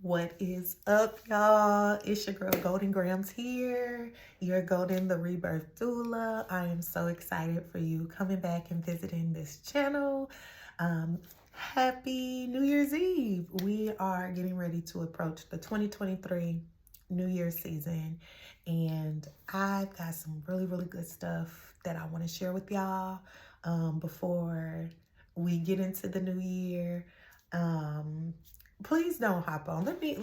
What is up, y'all? It's your girl Golden Grams here, your Golden the Rebirth Doula. I am so excited for you coming back and visiting this channel. Happy New Year's Eve. We are getting ready to approach the 2023 New Year's season, and I've got some really good stuff that I want to share with y'all before we get into the new year. Please don't hop on. Let me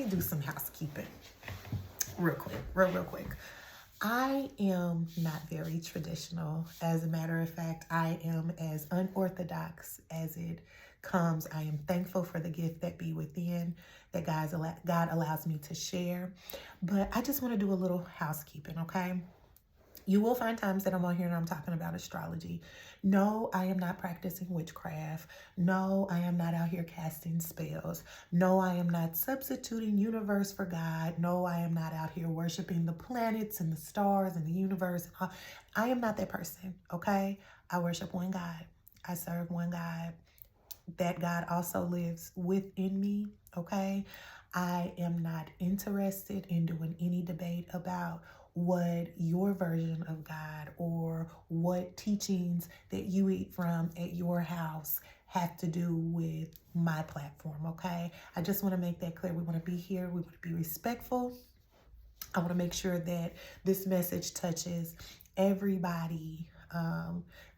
do some housekeeping real quick, real quick. I am not very traditional. As a matter of fact, I am as unorthodox as it comes. I am thankful for the gift that be within, that God allows me to share. But I just want to do a little housekeeping, okay? You will find times that I'm on here and I'm talking about astrology. No, I am not practicing witchcraft. No, I am not out here casting spells. No, I am not substituting universe for God. No, I am not out here worshiping the planets and the stars and the universe. I am not that person, okay? I worship one God. I serve one God. That God also lives within me, okay? I am not interested in doing any debate about what your version of God or what teachings that you eat from at your house have to do with my platform, okay? I just want to make that clear. We want to be here. We want to be respectful. I want to make sure that this message touches everybody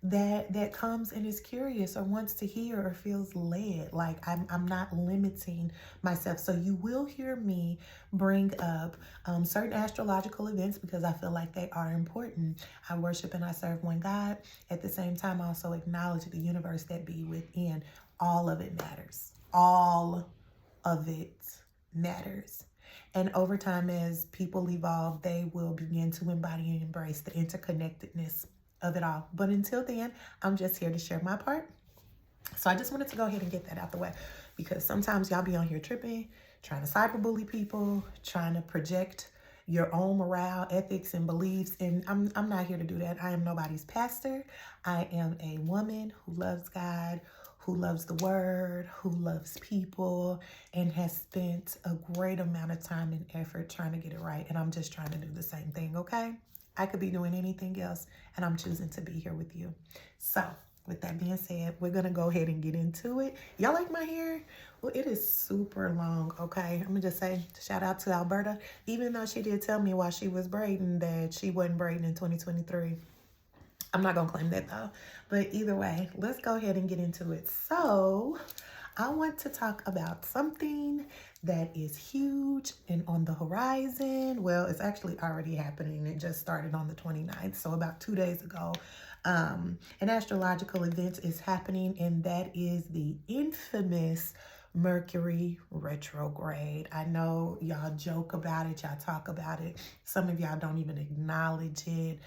that comes and is curious or wants to hear or feels led. Like I'm not limiting myself. So you will hear me bring up certain astrological events because I feel like they are important. I worship and I serve one God. At the same time, I also acknowledge the universe that be within. All of it matters. All of it matters. And over time, as people evolve, they will begin to embody and embrace the interconnectedness of it all. But until then, I'm just here to share my part. So I just wanted to go ahead and get that out the way because sometimes y'all be on here tripping, trying to cyberbully people, trying to project your own morale, ethics, and beliefs. And I'm not here to do that. I am nobody's pastor. I am a woman who loves God, who loves the word, who loves people, and has spent a great amount of time and effort trying to get it right. And I'm just trying to do the same thing, okay? I could be doing anything else, and I'm choosing to be here with you. So with that being said, we're going to go ahead and get into it. Y'all like my hair? Well, it is super long, okay? I'm going to just say shout out to Alberta, even though she did tell me while she was braiding that she wasn't braiding in 2023. I'm not going to claim that though. But either way, let's go ahead and get into it. So I want to talk about something that is huge and on the horizon. Well, it's actually already happening. It just started on the 29th. So about 2 days ago, an astrological event is happening, and that is the infamous Mercury retrograde. I know y'all joke about it. Y'all talk about it. Some of y'all don't even acknowledge it.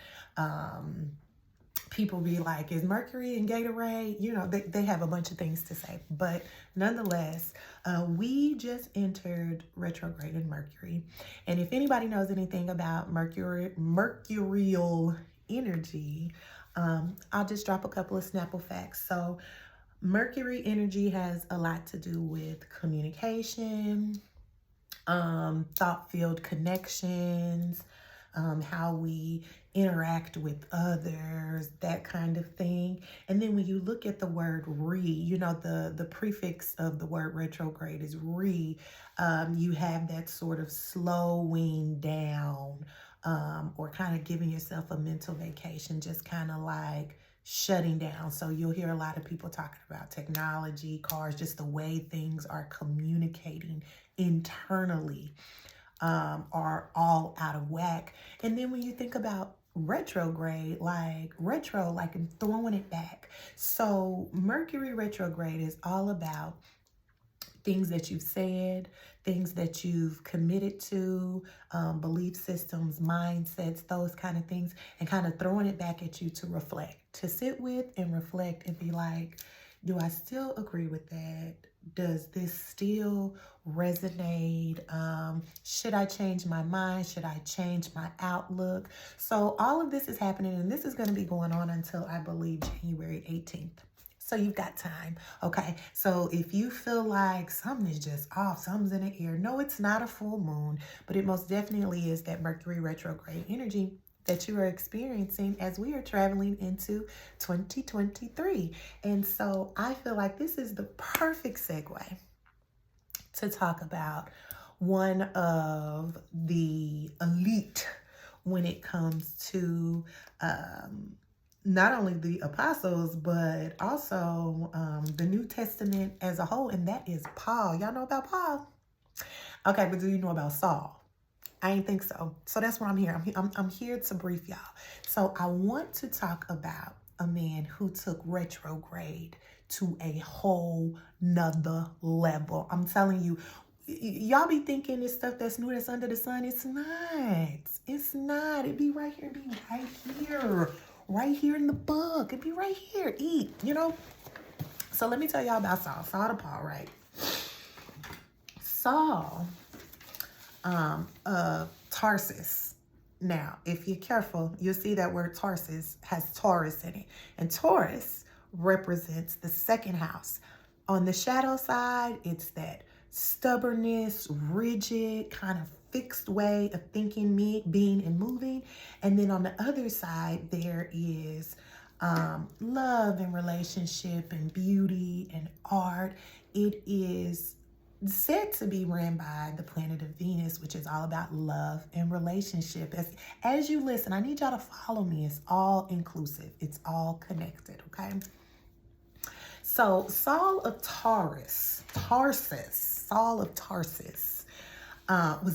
People be like, is Mercury and Gatorade? You know, they have a bunch of things to say. But nonetheless, we just entered retrograde in Mercury. And if anybody knows anything about mercurial energy, I'll just drop a couple of Snapple facts. So Mercury energy has a lot to do with communication, thought-filled connections, how we interact with others, that kind of thing. And then when you look at the word you know, the prefix of the word retrograde is you have that sort of slowing down, or kind of giving yourself a mental vacation, just kind of like shutting down. So you'll hear a lot of people talking about technology, cars, just the way things are communicating internally are all out of whack. And then when you think about retrograde, like I'm throwing it back. So Mercury retrograde is all about things that you've said, things that you've committed to, belief systems, mindsets, those kind of things, and kind of throwing it back at you to reflect, to sit with and reflect and be like, do I still agree with that? Does this still resonate? Should I change my mind? Should I change my outlook? So all of this is happening, and this is going to be going on until I believe January 18th. So you've got time, okay? So if you feel like something is just off, something's in the air, no, it's not a full moon, but it most definitely is that Mercury retrograde energy that you are experiencing as we are traveling into 2023. And so I feel like this is the perfect segue to talk about one of the elite when it comes to not only the apostles, but also the New Testament as a whole, and that is Paul. Y'all know about Paul? Okay, but do you know about Saul? I ain't think so. So that's why I'm here. I'm here to brief y'all. So I want to talk about a man who took retrograde to a whole nother level. I'm telling you, y'all be thinking this stuff that's new, that's under the sun. It's not. It's not. It be right here. It be right here. Right here in the book. It be right here. Eat, you know? So let me tell y'all about Saul. Saul to Paul, right? Saul Tarsus. Now, if you're careful, you'll see that word Tarsus has Taurus in it. And Taurus represents the second house. On the shadow side, it's that stubbornness, rigid, kind of fixed way of thinking, being, and moving. And then on the other side, there is love and relationship and beauty and art. It is said to be ran by the planet of Venus, which is all about love and relationship. As you listen, I need y'all to follow me. It's all inclusive. It's all connected, okay? So Saul of Tarsus, was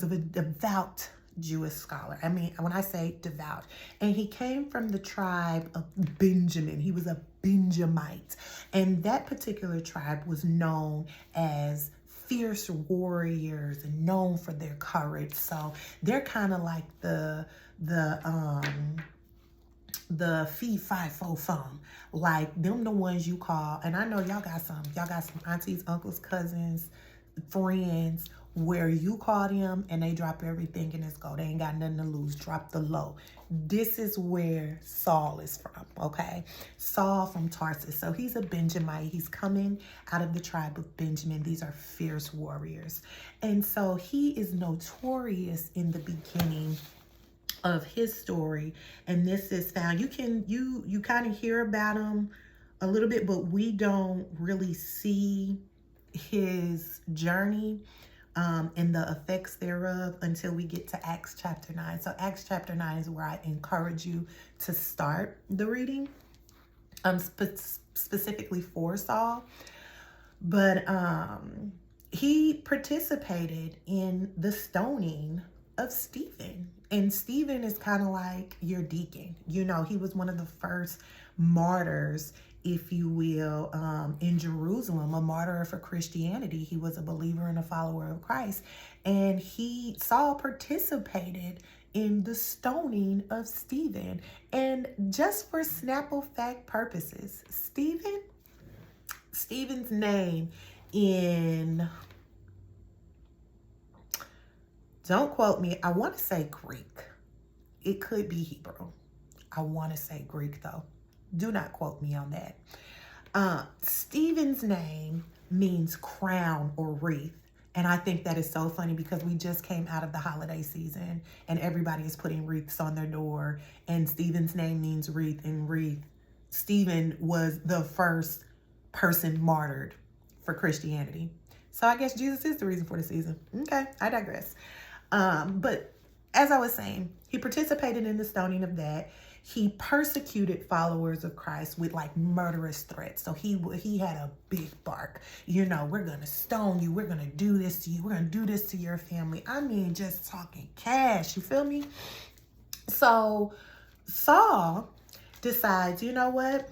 a devout Jewish scholar. I mean, when I say devout, and he came from the tribe of Benjamin. He was a Benjamite, and that particular tribe was known as fierce warriors and known for their courage. So they're kind of like the fee fi fo fum, like them the ones you call. And I know y'all got some aunties, uncles, cousins, friends where you call them and they drop everything and it's go. They ain't got nothing to lose. Drop the low. This is where Saul is from, okay? Saul from Tarsus. So he's a Benjamite. He's coming out of the tribe of Benjamin. These are fierce warriors. And so he is notorious in the beginning of his story. And this is found, you kind of hear about him a little bit, but we don't really see his journey and the effects thereof until we get to Acts chapter 9. So Acts chapter 9 is where I encourage you to start the reading, specifically for Saul. But he participated in the stoning of Stephen. And Stephen is kind of like your deacon. You know, he was one of the first martyrs, if you will, in Jerusalem, a martyr for Christianity. He was a believer and a follower of Christ. And Saul participated in the stoning of Stephen. And just for Snapple fact purposes, Stephen's name in, don't quote me, I want to say Greek. It could be Hebrew. I want to say Greek though. Do not quote me on that. Stephen's name means crown or wreath. And I think that is so funny because we just came out of the holiday season and everybody is putting wreaths on their door. And Stephen's name means wreath, and wreath. Stephen was the first person martyred for Christianity. So I guess Jesus is the reason for the season. Okay, I digress. But as I was saying, he participated in the stoning of that. He persecuted followers of Christ with like murderous threats. So he had a big bark. You know, we're going to stone you. We're going to do this to you. We're going to do this to your family. I mean, just talking cash. You feel me? So Saul decides, you know what?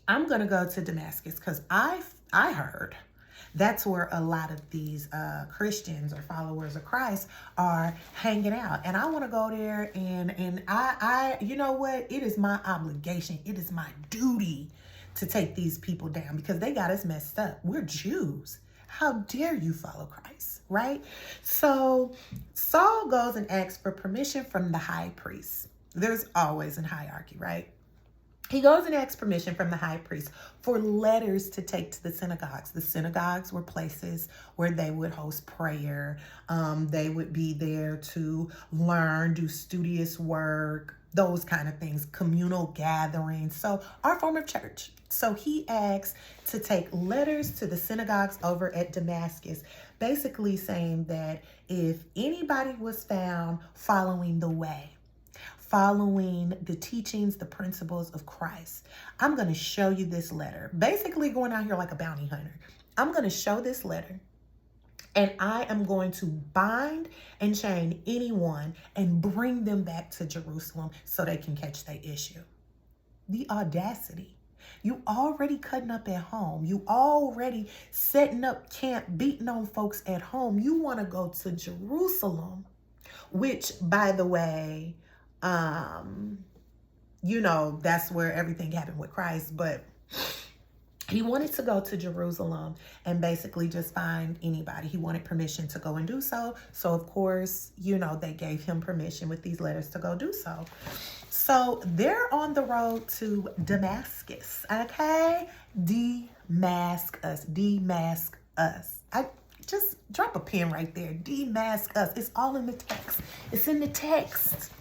I'm going to go to Damascus because I heard that's where a lot of these Christians or followers of Christ are hanging out. And I want to go there and I, you know what? It is my obligation. It is my duty to take these people down because they got us messed up. We're Jews. How dare you follow Christ, right? So Saul goes and asks for permission from the high priest. There's always a hierarchy, right? He goes and asks permission from the high priest for letters to take to the synagogues. The synagogues were places where they would host prayer. They would be there to learn, do studious work, those kind of things, communal gatherings. So our form of church. So he asks to take letters to the synagogues over at Damascus, basically saying that if anybody was found following the way, following the teachings, the principles of Christ, I'm going to show you this letter. Basically going out here like a bounty hunter. I'm going to show this letter, and I am going to bind and chain anyone and bring them back to Jerusalem so they can catch their issue. The audacity. You already cutting up at home. You already setting up camp, beating on folks at home. You want to go to Jerusalem, which, by the way, that's where everything happened with Christ. But he wanted to go to Jerusalem and basically just find anybody. He wanted permission to go and do so. So, of course, they gave him permission with these letters to go do so. So they're on the road to Damascus, okay? Demask us. I just drop a pin right there. Demask us. It's all in the text. It's in the text.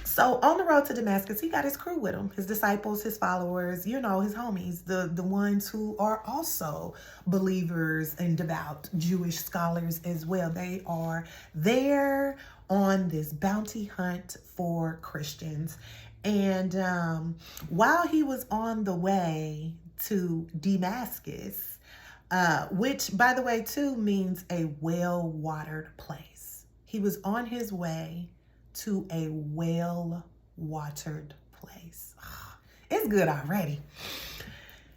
So on the road to Damascus, he got his crew with him, his disciples, his followers, his homies, the ones who are also believers and devout Jewish scholars as well. They are there on this bounty hunt for Christians. And while he was on the way to Damascus, which, by the way, too, means a well-watered place. He was on his way to a well-watered place. It's good already.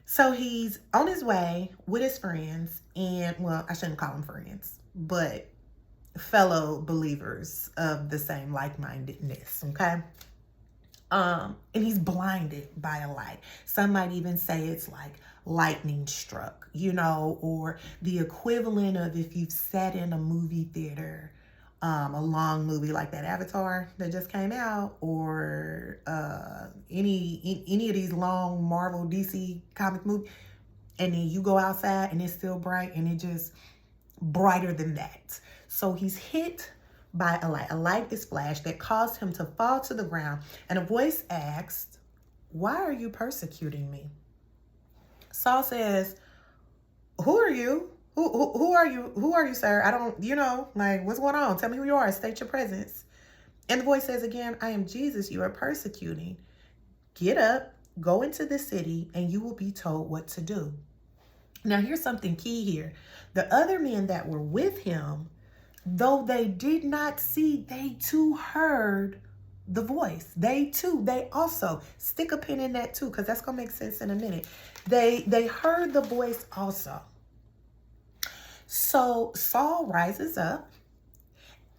So he's on his way with his friends, and, well, I shouldn't call them friends, but fellow believers of the same like-mindedness, okay? And he's blinded by a light. Some might even say it's like lightning struck, or the equivalent of if you've sat in a movie theater, a long movie like that Avatar that just came out, or any of these long Marvel DC comic movies, and then you go outside and it's still bright, and it just brighter than that. So he's hit by a light. A light is flashed that caused him to fall to the ground, and a voice asked, "Why are you persecuting me?" Saul says, "Who are you? Who are you? Who are you, sir? I don't, what's going on? Tell me who you are. State your presence." And the voice says again, "I am Jesus you are persecuting. Get up, go into the city, and you will be told what to do." Now, here's something key here. The other men that were with him, though they did not see, they too heard the voice. They also, stick a pin in that too, because that's going to make sense in a minute. They heard the voice also. So Saul rises up,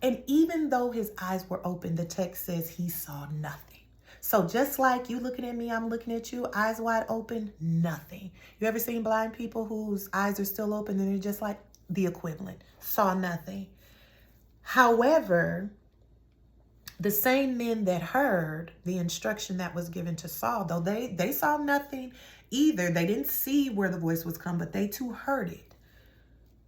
and even though his eyes were open, the text says he saw nothing. So just like you looking at me, I'm looking at you, eyes wide open, nothing. You ever seen blind people whose eyes are still open and they're just like the equivalent? Saw nothing. However, the same men that heard the instruction that was given to Saul, though they saw nothing either. They didn't see where the voice was coming, but they too heard it.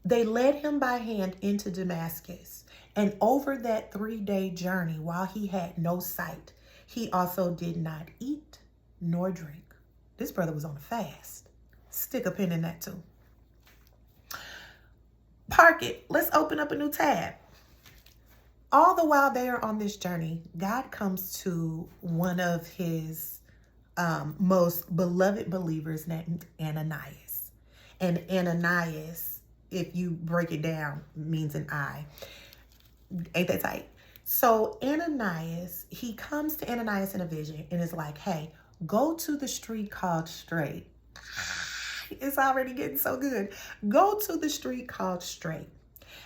They led him by hand into Damascus. And over that 3-day journey, while he had no sight, he also did not eat nor drink. This brother was on a fast. Stick a pin in that too. Park it. Let's open up a new tab. All the while they are on this journey, God comes to one of his most beloved believers named Ananias. And Ananias, if you break it down, means an eye. Ain't that tight? So Ananias, he comes to Ananias in a vision and is like, "Hey, go to the street called Straight." It's already getting so good. Go to the street called Straight.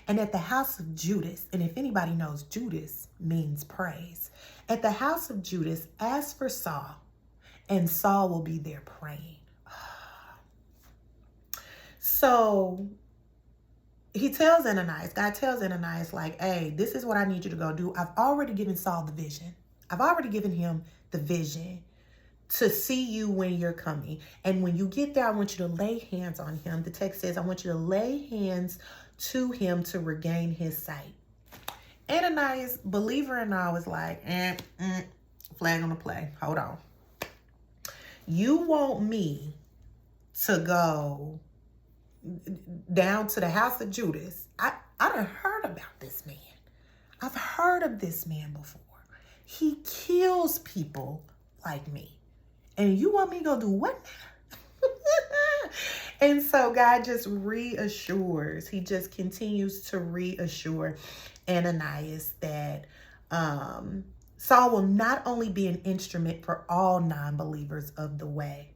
And at the house of Judas, and if anybody knows, Judas means praise. At the house of Judas, ask for Saul, and Saul will be there praying. So he tells Ananias, God tells Ananias, like, "Hey, this is what I need you to go do. I've already given Saul the vision. I've already given him the vision. to see you when you're coming. And when you get there, I want you to lay hands on him. The text says, I want you to lay hands to him to regain his sight. Ananias, believer and all, was like, flag on the play. Hold on. You want me to go down to the house of Judas? I done heard about this man. I've heard of this man before. He kills people like me. And you want me to go do what now? And so God just reassures. He just continues to reassure Ananias that Saul will not only be an instrument for all non-believers of the way,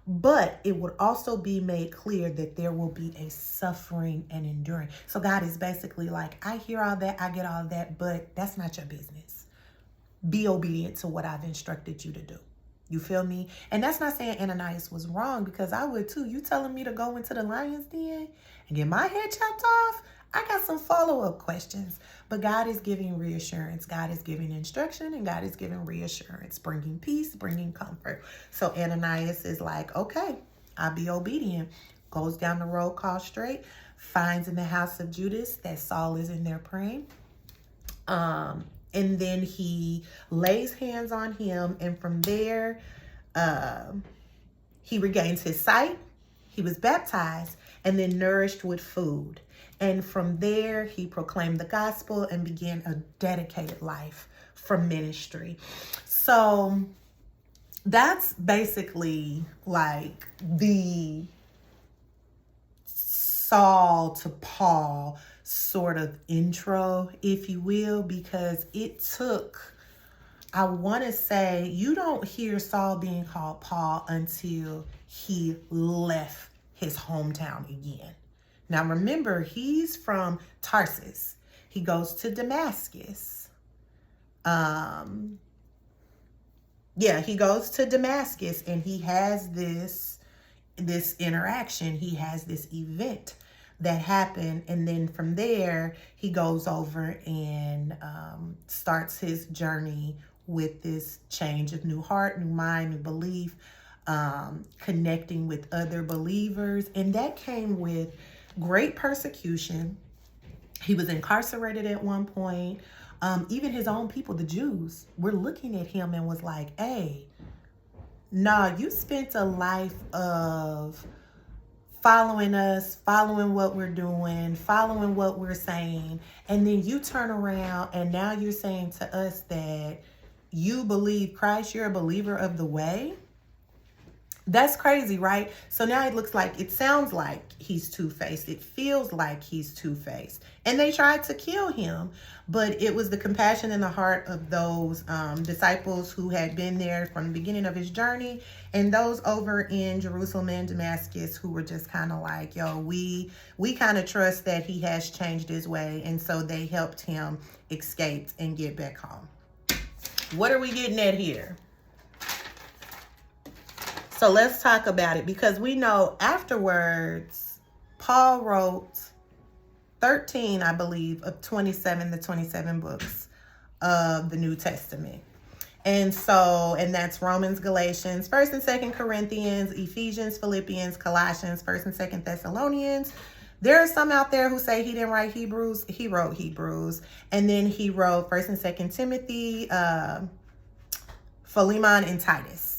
but it would also be made clear that there will be a suffering and enduring. So God is basically like, I hear all that, I get all that, but that's not your business. Be obedient to what I've instructed you to do. You feel me? And that's not saying Ananias was wrong, because I would too. You telling me to go into the lion's den and get my head chopped off? I got some follow-up questions. But God is giving reassurance. God is giving instruction, and God is giving reassurance, bringing peace, bringing comfort. So Ananias is like, okay, I'll be obedient. Goes down the road called straight, finds in the house of Judas that Saul is in there praying. And then he lays hands on him. And from there, he regains his sight. He was baptized and then nourished with food. And from there, he proclaimed the gospel and began a dedicated life for ministry. So that's basically like the Saul to Paul sort of intro, if you will, because it took, I want to say, you don't hear Saul being called Paul until he left his hometown again. Now remember, he's from Tarsus. He goes to Damascus. He goes to Damascus, and he has this interaction. He has this event that happened, and then from there he goes over and starts his journey with this change of new heart, new mind, new belief, connecting with other believers. And that came with great persecution. He was incarcerated at one point. Even his own people, the Jews, were looking at him and was like, hey, nah, you spent a life of following us, following what we're doing, following what we're saying, and then you turn around and now you're saying to us that you believe Christ, you're a believer of the way. That's crazy, right? So now it sounds like he's two-faced. It feels like he's two-faced. And they tried to kill him, but it was the compassion in the heart of those disciples who had been there from the beginning of his journey, and those over in Jerusalem and Damascus who were just kind of like, yo, we kind of trust that he has changed his way. And so they helped him escape and get back home. What are we getting at here? So let's talk about it, because we know afterwards, Paul wrote 13, I believe, of the 27 books of the New Testament. And that's Romans, Galatians, 1st and 2nd Corinthians, Ephesians, Philippians, Colossians, 1st and 2nd Thessalonians. There are some out there who say he didn't write Hebrews. He wrote Hebrews. And then he wrote 1st and 2nd Timothy, Philemon, and Titus.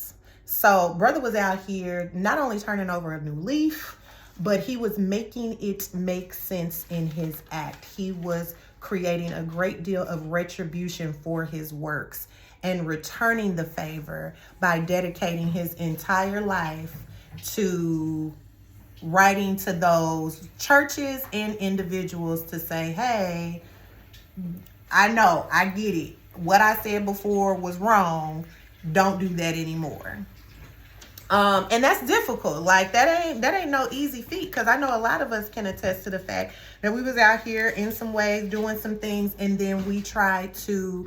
So brother was out here not only turning over a new leaf, but he was making it make sense in his act. He was creating a great deal of retribution for his works and returning the favor by dedicating his entire life to writing to those churches and individuals to say, hey, I know, I get it. What I said before was wrong. Don't do that anymore. And that's difficult. Like that ain't no easy feat, because I know a lot of us can attest to the fact that we was out here in some ways doing some things, and then we tried to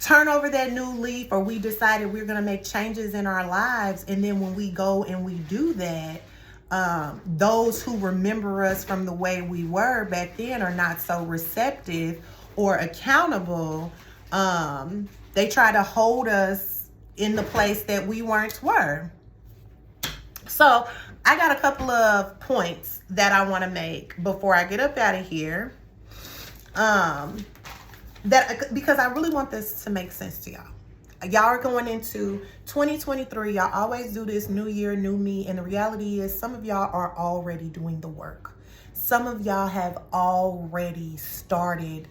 turn over that new leaf, or we decided we're going to make changes in our lives. And then when we go and we do that, those who remember us from the way we were back then are not so receptive or accountable. They try to hold us in the place that we weren't were. So I got a couple of points that I want to make before I get up out of here. Because I really want this to make sense to y'all. Y'all are going into 2023. Y'all always do this new year, new me. And the reality is some of y'all are already doing the work. Some of y'all have already started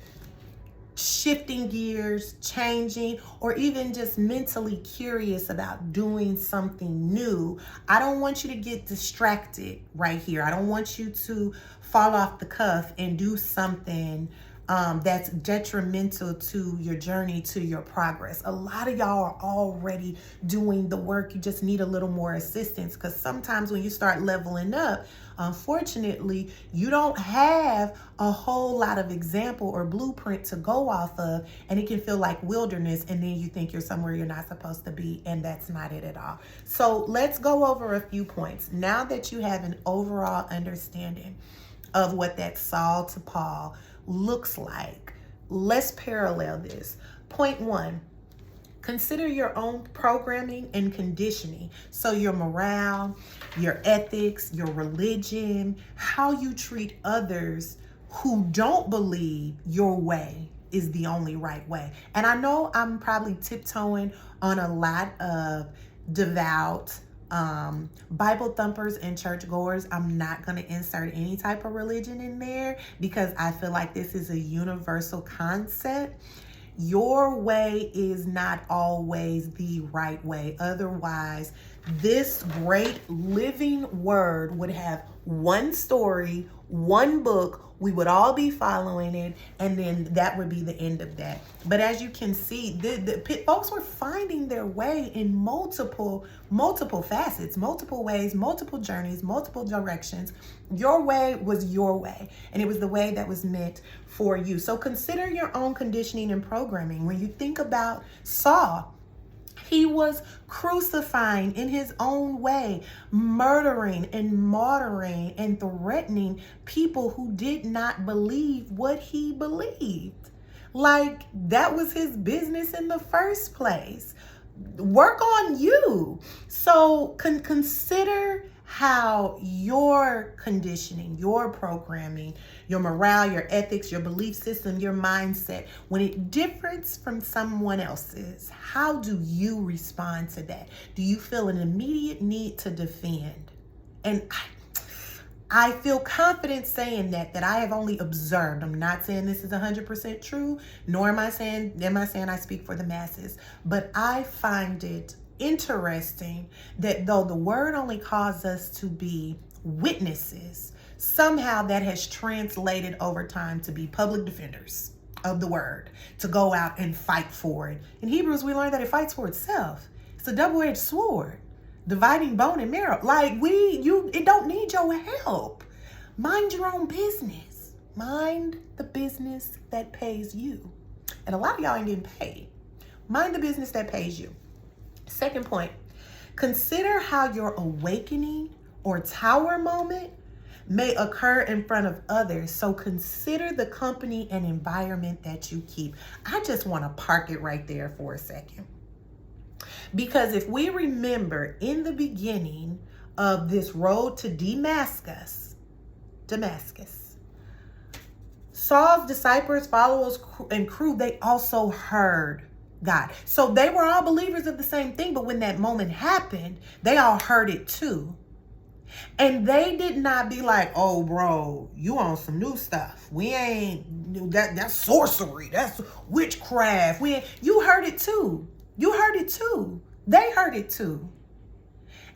shifting gears, changing, or even just mentally curious about doing something new. I don't want you to get distracted right here. I don't want you to fall off the cuff and do something that's detrimental to your journey, to your progress. A lot of y'all are already doing the work. You just need a little more assistance, because sometimes when you start leveling up, unfortunately, you don't have a whole lot of example or blueprint to go off of, and it can feel like wilderness, and then you think you're somewhere you're not supposed to be, and that's not it at all. So let's go over a few points. Now that you have an overall understanding of what that Saul to Paul looks like, let's parallel this. Point 1, consider your own programming and conditioning. So your morale, your ethics, your religion, how you treat others who don't believe your way is the only right way. And I know I'm probably tiptoeing on a lot of devout Bible thumpers and churchgoers. I'm not going to insert any type of religion in there, because I feel like this is a universal concept. Your way is not always the right way. Otherwise, this great living word would have one story, one book. We would all be following it, and then that would be the end of that. But as you can see, the folks were finding their way in multiple facets, multiple ways, multiple journeys, multiple directions. Your way was your way, and it was the way that was meant for you. So consider your own conditioning and programming. When you think about Saul, he was crucifying in his own way, murdering and martyring and threatening people who did not believe what he believed. Like, that was his business in the first place. Work on you. So consider how your conditioning, your programming, your morale, your ethics, your belief system, your mindset, when it differs from someone else's, how do you respond to that? Do you feel an immediate need to defend? And I feel confident saying that I have only observed. I'm not saying this is 100% true, nor am I saying I speak for the masses, but I find it interesting that though the word only calls us to be witnesses, somehow that has translated over time to be public defenders of the word, to go out and fight for it. In Hebrews, we learned that it fights for itself. It's a double-edged sword, dividing bone and marrow. Like, it don't need your help. Mind your own business. Mind the business that pays you. And a lot of y'all ain't getting paid. Mind the business that pays you. Second point, consider how your awakening or tower moment may occur in front of others. So consider the company and environment that you keep. I just want to park it right there for a second. Because if we remember in the beginning of this road to Damascus, Saul's disciples, followers, and crew, they also heard God. So they were all believers of the same thing, but when that moment happened, they all heard it too. And they did not be like, oh, bro, you on some new stuff. We ain't, that's sorcery. That's witchcraft. You heard it too. You heard it too. They heard it too.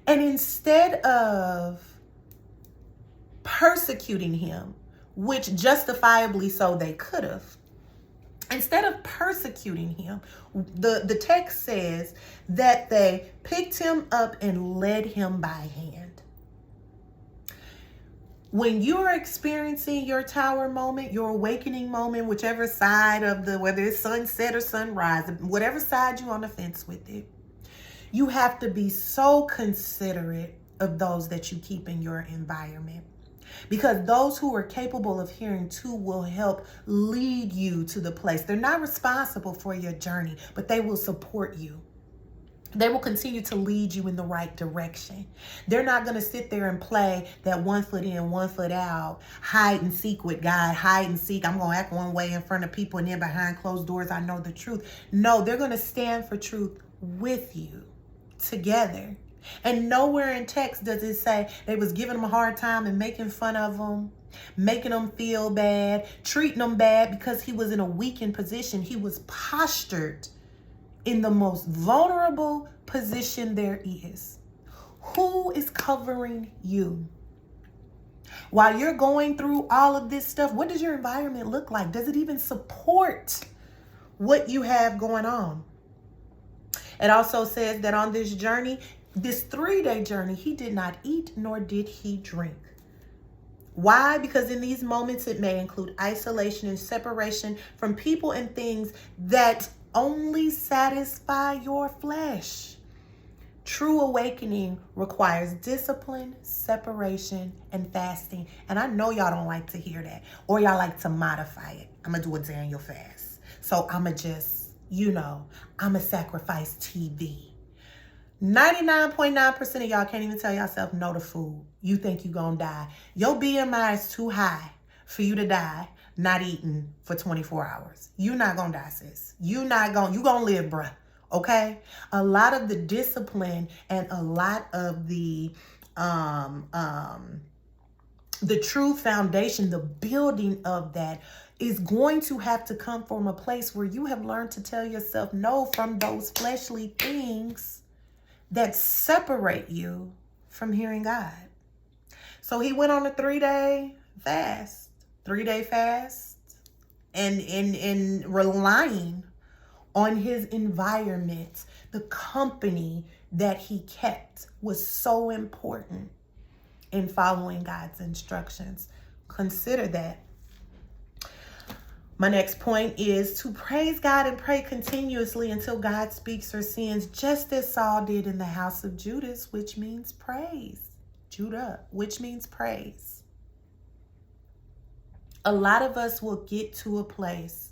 And instead of persecuting him, which justifiably so they could have, instead of persecuting him, the text says that they picked him up and led him by hand. When you're experiencing your tower moment, your awakening moment, whichever side of whether it's sunset or sunrise, whatever side you're on the fence with it, you have to be so considerate of those that you keep in your environment. Because those who are capable of hearing too will help lead you to the place. They're not responsible for your journey, but they will support you. They will continue to lead you in the right direction. They're not going to sit there and play that 1 foot in, 1 foot out, hide and seek with God, hide and seek. I'm going to act one way in front of people and then behind closed doors, I know the truth. No, they're going to stand for truth with you together. And nowhere in text does it say they was giving them a hard time and making fun of them, making them feel bad, treating them bad because he was in a weakened position. He was postured in the most vulnerable position there is. Who is covering you? While you're going through all of this stuff, what does your environment look like? Does it even support what you have going on? It also says that on this journey, this 3-day journey, he did not eat nor did he drink. Why? Because in these moments, it may include isolation and separation from people and things that only satisfy your flesh. True awakening requires discipline, separation, and fasting. And I know y'all don't like to hear that, or y'all like to modify it. I'm going to do a Daniel fast. So I'm going to just, I'm going to sacrifice TV. 99.9% of y'all can't even tell yourself no to food. You think you gonna die. Your BMI is too high for you to die not eating for 24 hours. You not gonna die, sis. You gonna live, bruh. Okay? A lot of the discipline and a lot of the true foundation, the building of that is going to have to come from a place where you have learned to tell yourself no from those fleshly things that separate you from hearing God. So he went on a 3-day fast, and relying on his environment, the company that he kept was so important in following God's instructions. Consider that. My next point is to praise God and pray continuously until God speaks or sends, just as Saul did in the house of Judas, which means praise. Judah, which means praise. A lot of us will get to a place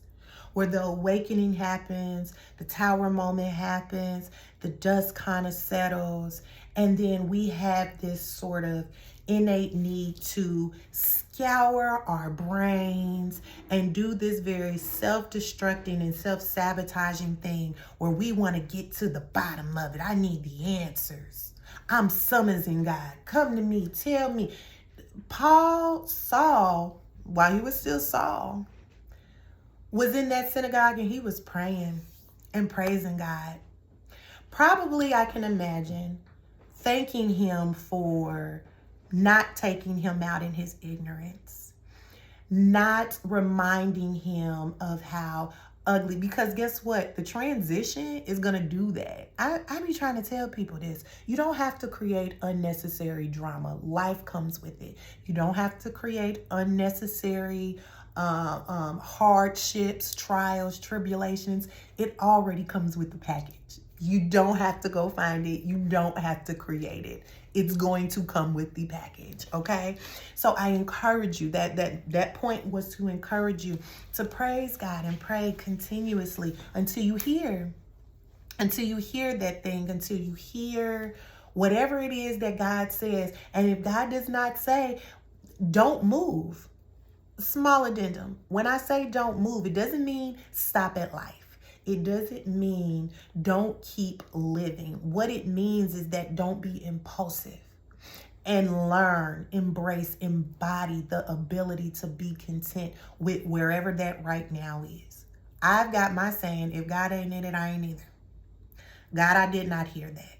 where the awakening happens, the tower moment happens, the dust kind of settles, and then we have this sort of innate need to scour our brains and do this very self-destructing and self-sabotaging thing where we want to get to the bottom of it. I need the answers. I'm summoning God. Come to me. Tell me. Saul, while he was still Saul, was in that synagogue and he was praying and praising God. Probably, I can imagine, thanking him for not taking him out in his ignorance, not reminding him of how ugly, because guess what? The transition is going to do that. I be trying to tell people this. You don't have to create unnecessary drama. Life comes with it. You don't have to create unnecessary hardships, trials, tribulations. It already comes with the package. You don't have to go find it. You don't have to create it. It's going to come with the package, okay? So I encourage you, that point was to encourage you to praise God and pray continuously until you hear that thing, until you hear whatever it is that God says. And if God does not say, don't move. Small addendum. When I say don't move, it doesn't mean stop at life. It doesn't mean don't keep living. What it means is that don't be impulsive and learn, embrace, embody the ability to be content with wherever that right now is. I've got my saying, if God ain't in it, I ain't either. God, I did not hear that.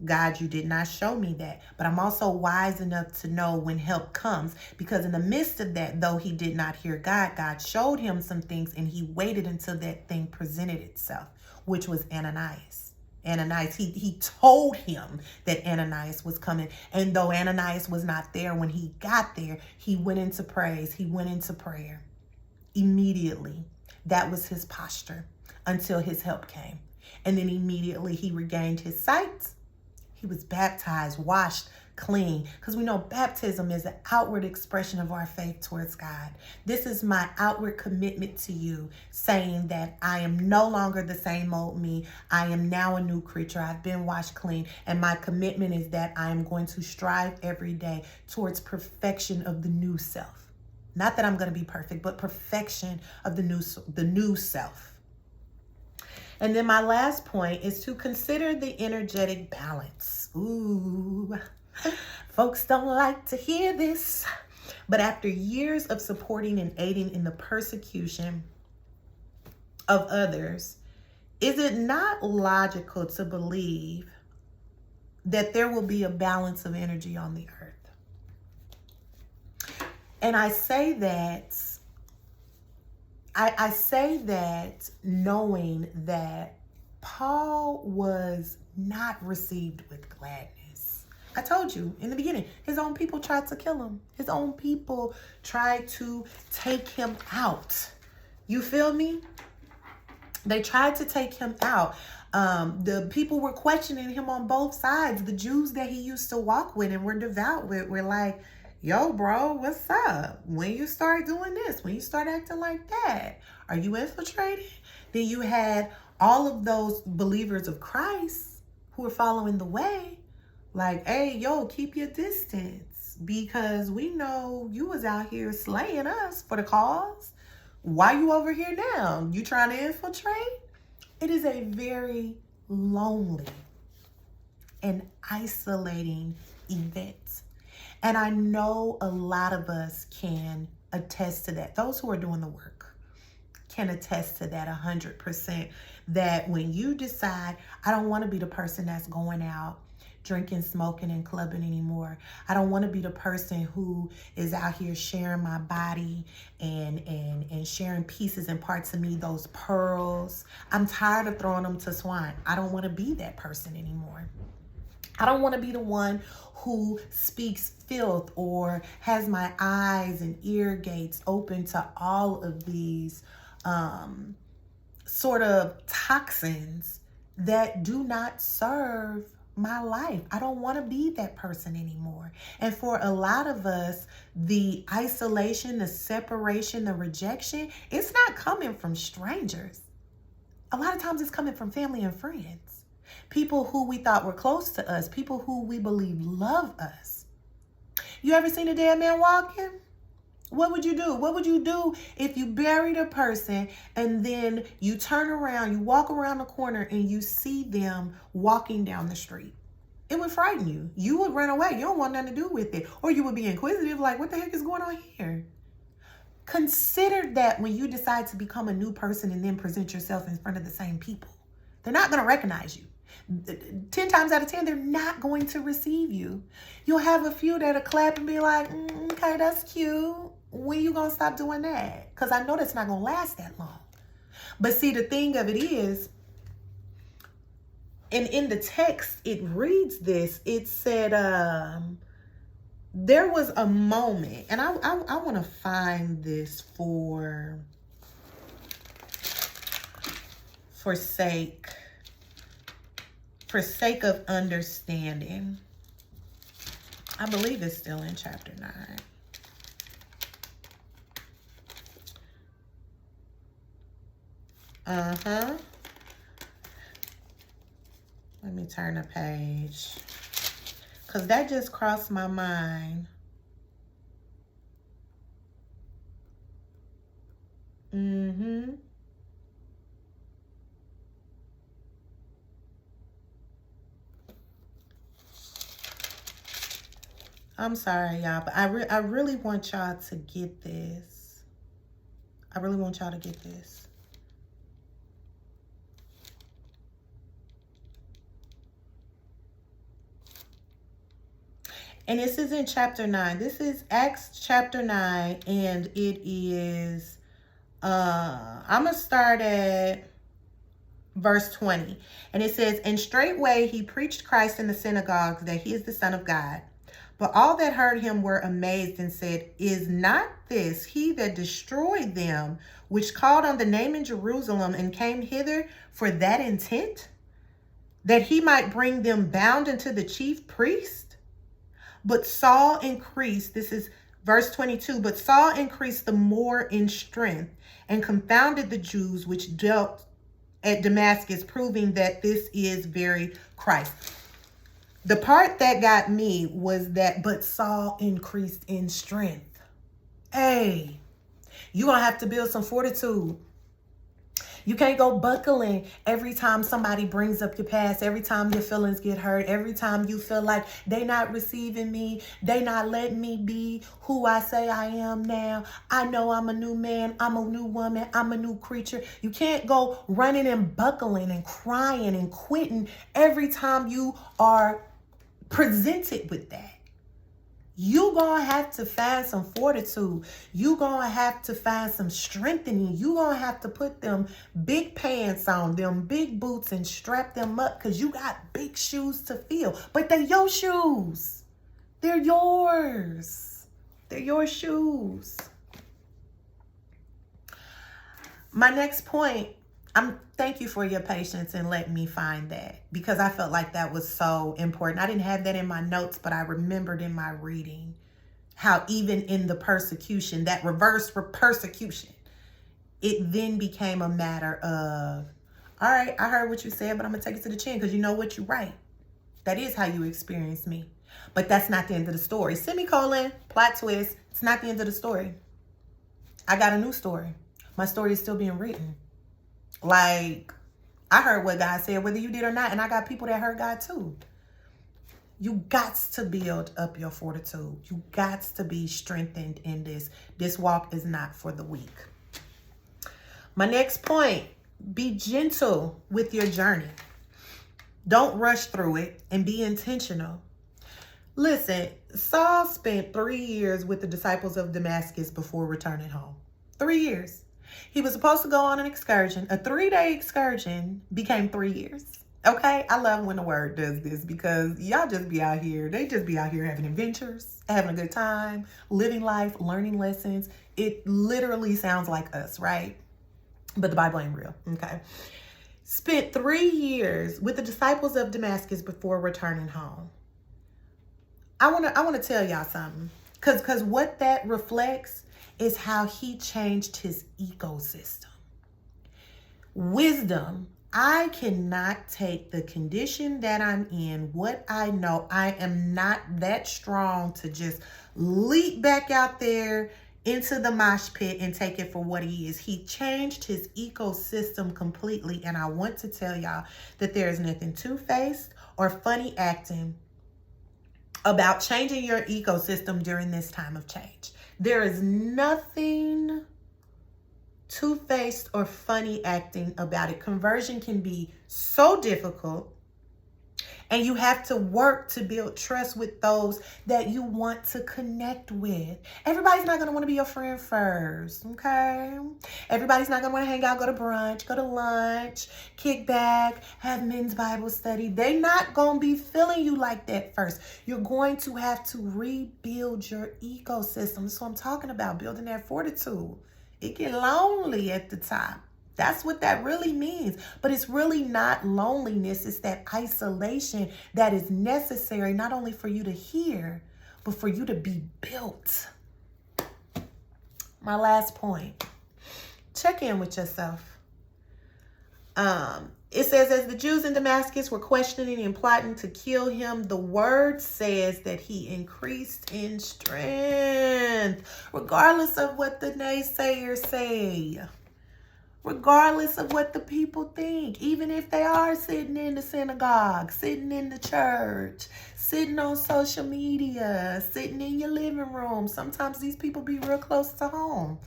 God, you did not show me that. But I'm also wise enough to know when help comes, because in the midst of that, though he did not hear God, God showed him some things and he waited until that thing presented itself, which was Ananias. He told him that Ananias was coming. And though Ananias was not there when he got there, he went into praise. He went into prayer immediately. That was his posture until his help came. And then immediately he regained his sight. He was baptized, washed, clean, because we know baptism is an outward expression of our faith towards God. This is my outward commitment to you, saying that I am no longer the same old me. I am now a new creature. I've been washed clean. And my commitment is that I am going to strive every day towards perfection of the new self. Not that I'm going to be perfect, but perfection of the new self. And then my last point is to consider the energetic balance. Ooh, folks don't like to hear this. But after years of supporting and aiding in the persecution of others, is it not logical to believe that there will be a balance of energy on the earth? And I say that I say that knowing that Paul was not received with gladness. I told you in the beginning, his own people tried to kill him. His own people tried to take him out. You feel me? They tried to take him out. The people were questioning him on both sides. The Jews that he used to walk with and were devout with were like, yo, bro, what's up? When you start doing this, when you start acting like that, are you infiltrated? Then you had all of those believers of Christ who were following the way, like, hey, yo, keep your distance, because we know you was out here slaying us for the cause. Why you over here now? You trying to infiltrate? It is a very lonely and isolating event. And I know a lot of us can attest to that. Those who are doing the work can attest to that 100%. That when you decide, I don't want to be the person that's going out drinking, smoking, and clubbing anymore. I don't want to be the person who is out here sharing my body and sharing pieces and parts of me, those pearls. I'm tired of throwing them to swine. I don't want to be that person anymore. I don't want to be the one who speaks filth or has my eyes and ear gates open to all of these sort of toxins that do not serve my life. I don't want to be that person anymore. And for a lot of us, the isolation, the separation, the rejection, it's not coming from strangers. A lot of times it's coming from family and friends. People who we thought were close to us, people who we believe love us. You ever seen a dead man walking? What would you do? What would you do if you buried a person and then you turn around, you walk around the corner and you see them walking down the street? It would frighten you. You would run away. You don't want nothing to do with it. Or you would be inquisitive, like, what the heck is going on here? Consider that when you decide to become a new person and then present yourself in front of the same people. They're not going to recognize you. 10 times out of 10, they're not going to receive you. You'll have a few that'll clap and be like, okay, that's cute. When you going to stop doing that? Because I know that's not going to last that long. But see, the thing of it is, and in the text, it reads this. It said, there was a moment, and I want to find this for sake of understanding. I believe it's still in chapter 9. Let me turn the page, because that just crossed my mind. I'm sorry, y'all, but I really want y'all to get this. I really want y'all to get this. And this is in chapter 9. This is Acts chapter 9, and it is, I'm going to start at verse 20. And it says, and straightway he preached Christ in the synagogues, that he is the Son of God. But all that heard him were amazed and said, is not this he that destroyed them, which called on the name in Jerusalem and came hither for that intent, that he might bring them bound unto the chief priest? But Saul increased, this is verse 22, but Saul increased the more in strength and confounded the Jews which dwelt at Damascus, proving that this is very Christ. The part that got me was that, but Saul increased in strength. Hey, you're going to have to build some fortitude. You can't go buckling every time somebody brings up your past, every time your feelings get hurt, every time you feel like they not receiving me, they not letting me be who I say I am now. I know I'm a new man, I'm a new woman, I'm a new creature. You can't go running and buckling and crying and quitting every time you are presented with that. You gonna have to find some fortitude. You gonna have to find some strengthening. You gonna have to put them big pants on, them big boots, and strap them up, because you got big shoes to fill. But they're your shoes. They're yours. They're your shoes. My next point, thank you for your patience and letting me find that, because I felt like that was so important. I didn't have that in my notes, but I remembered in my reading how even in the persecution, that reverse persecution, it then became a matter of, all right, I heard what you said, but I'm going to take it to the chin, because you know what, you're right. That is how you experience me. But that's not the end of the story. Semicolon, plot twist. It's not the end of the story. I got a new story. My story is still being written. Like, I heard what God said, whether you did or not, and I got people that heard God too. You got to build up your fortitude. You got to be strengthened in this. This walk is not for the weak. My next point, be gentle with your journey. Don't rush through it, and be intentional. Listen, Saul spent 3 years with the disciples of Damascus before returning home. 3 years. He was supposed to go on an excursion. A 3-day excursion became 3 years. Okay? I love when the word does this, because y'all just be out here. They just be out here having adventures, having a good time, living life, learning lessons. It literally sounds like us, right? But the Bible ain't real. Okay? Spent 3 years with the disciples of Damascus before returning home. I want to tell y'all something. Because what that reflects is how he changed his ecosystem. Wisdom. I cannot take the condition that I'm in, what I know. I am not that strong to just leap back out there into the mosh pit and take it for what he is. He changed his ecosystem completely. And I want to tell y'all that there is nothing two-faced or funny acting about changing your ecosystem during this time of change. There is nothing two-faced or funny acting about it. Conversion can be so difficult, and you have to work to build trust with those that you want to connect with. Everybody's not going to want to be your friend first, okay? Everybody's not going to want to hang out, go to brunch, go to lunch, kick back, have men's Bible study. They're not going to be feeling you like that first. You're going to have to rebuild your ecosystem. That's what I'm talking about, building that fortitude. It get lonely at the top. That's what that really means. But it's really not loneliness. It's that isolation that is necessary, not only for you to hear, but for you to be built. My last point. Check in with yourself. It says, as the Jews in Damascus were questioning and plotting to kill him, the word says that he increased in strength, regardless of what the naysayers say. Regardless of what the people think, even if they are sitting in the synagogue, sitting in the church, sitting on social media, sitting in your living room. Sometimes these people be real close to home.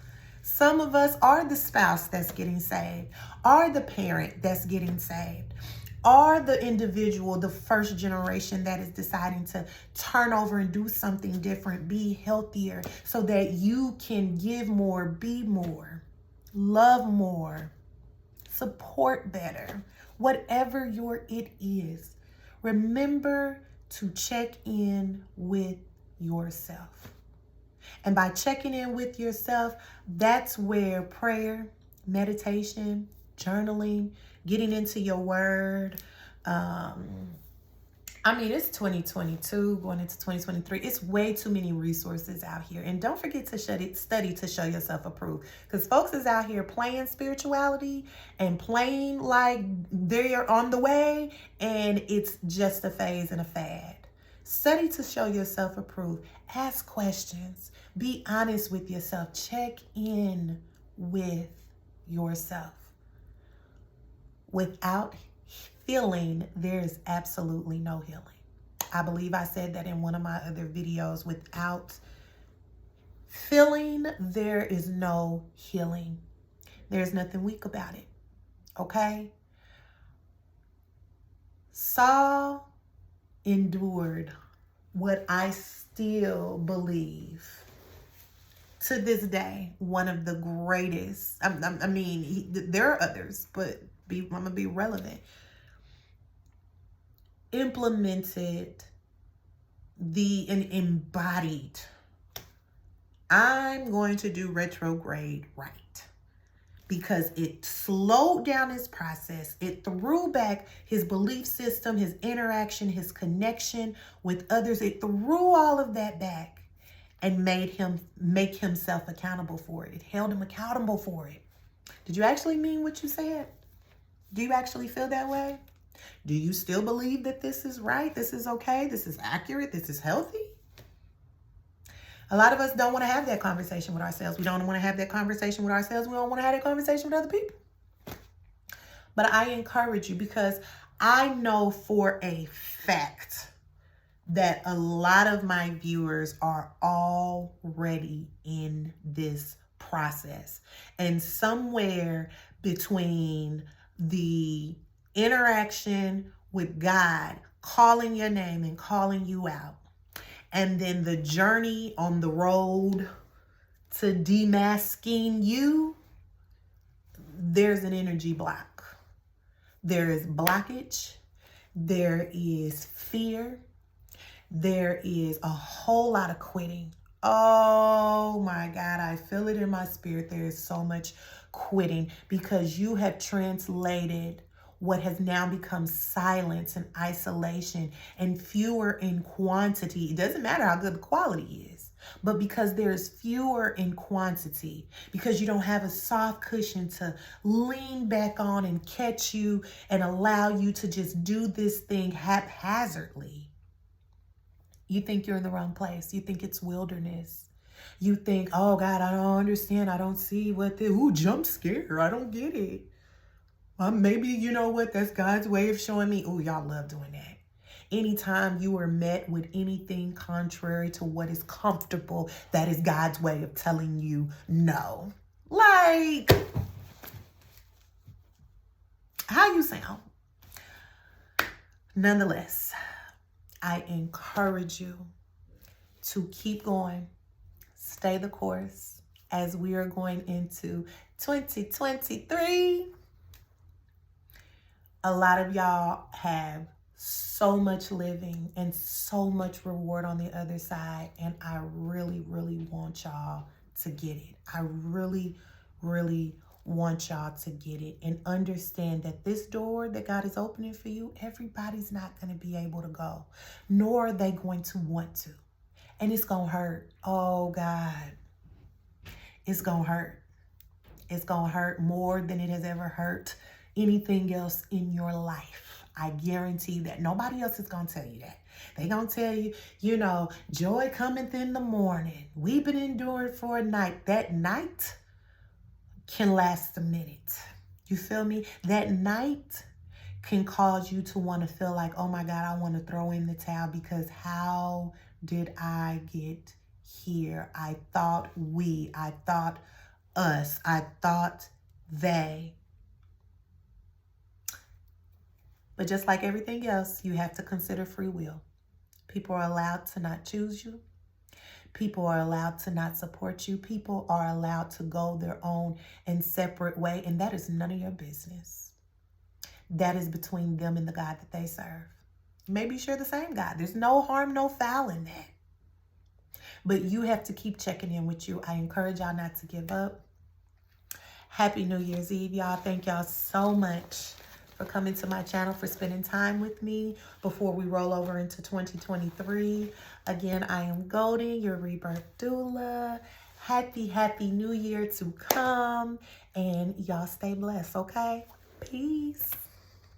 Some of us are the spouse that's getting saved, are the parent that's getting saved, are the individual, the first generation that is deciding to turn over and do something different, be healthier, so that you can give more, be more. Love more, support better, whatever your it is. Remember to check in with yourself. And by checking in with yourself, that's where prayer, meditation, journaling, getting into your word, I mean, it's 2022 going into 2023. It's way too many resources out here. And don't forget to study to show yourself approved. Because folks is out here playing spirituality and playing like they're on the way. And it's just a phase and a fad. Study to show yourself approved. Ask questions. Be honest with yourself. Check in with yourself. Without feeling, there is absolutely no healing. I believe I said that in one of my other videos. Without feeling, there is no healing. There's nothing weak about it. Okay? Saul endured what I still believe to this day, one of the greatest. I mean, there are others, but I'm going to be relevant. Implemented and embodied. I'm going to do retrograde right. Because it slowed down his process. It threw back his belief system, his interaction, his connection with others. It threw all of that back and made him make himself accountable for it. It held him accountable for it. Did you actually mean what you said? Do you actually feel that way? Do you still believe that this is right? This is okay? This is accurate? This is healthy? A lot of us don't want to have that conversation with ourselves. We don't want to have that conversation with ourselves. We don't want to have that conversation with other people. But I encourage you, because I know for a fact that a lot of my viewers are already in this process. And somewhere between the interaction with God calling your name and calling you out, and then the journey on the road to demasking you, there's an energy block. There is blockage. There is fear. There is a whole lot of quitting. Oh my God, I feel it in my spirit. There is so much quitting because you have translated what has now become silence and isolation and fewer in quantity. It doesn't matter how good the quality is, but because there's fewer in quantity, because you don't have a soft cushion to lean back on and catch you and allow you to just do this thing haphazardly, you think you're in the wrong place. You think it's wilderness. You think, oh God, I don't understand. I don't see what jump scare. I don't get it. Maybe, you know what, that's God's way of showing me. Oh, y'all love doing that. Anytime you are met with anything contrary to what is comfortable, that is God's way of telling you no. Like, how you sound? Nonetheless, I encourage you to keep going, stay the course as we are going into 2023. A lot of y'all have so much living and so much reward on the other side. And I really, really want y'all to get it. I really, really want y'all to get it and understand that this door that God is opening for you, everybody's not going to be able to go, nor are they going to want to. And it's going to hurt. Oh God, it's going to hurt. It's going to hurt more than it has ever hurt anything else in your life. I guarantee that. Nobody else is going to tell you that. They're going to tell you, joy cometh in the morning. Weeping and enduring for a night. That night can last a minute. You feel me? That night can cause you to want to feel like, oh my God, I want to throw in the towel, because how did I get here? I thought I thought us, I thought they. But just like everything else, you have to consider free will. People are allowed to not choose you. People are allowed to not support you. People are allowed to go their own and separate way. And that is none of your business. That is between them and the God that they serve. Maybe you share the same God. There's no harm, no foul in that. But you have to keep checking in with you. I encourage y'all not to give up. Happy New Year's Eve, y'all. Thank y'all so much for coming to my channel, for spending time with me before we roll over into 2023. Again, I am Goldie, your rebirth doula. Happy new year to come. And y'all stay blessed, okay? Peace.